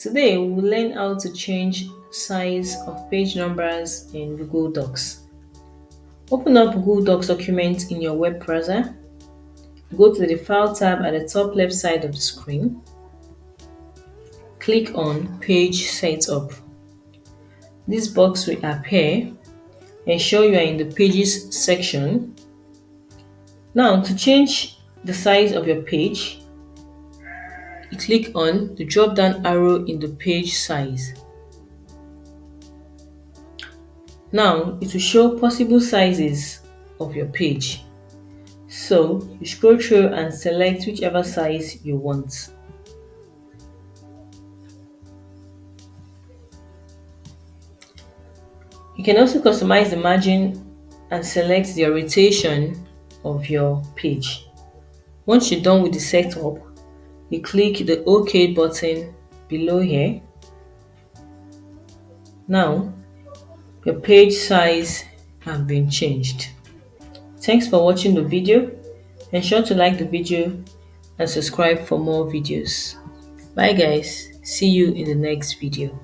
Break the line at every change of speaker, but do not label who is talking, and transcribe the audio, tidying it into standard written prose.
Today we will learn how to change size of page numbers in Google Docs. Open up Google Docs document in your web browser. Go to the File tab at the top left side of the screen. Click on Page Setup. This box will appear. Ensure you are in the Pages section. Now, to change the size of your page, you click on the drop down arrow in the page size. Now, it will show possible sizes of your page. So, you scroll through and select whichever size you want. You can also customize the margin and select the orientation of your page. Once you're done with the setup, you click the OK button below here. Now, your page size has been changed. Thanks for watching the video. Ensure to like the video and subscribe for more videos. Bye guys, see you in the next video.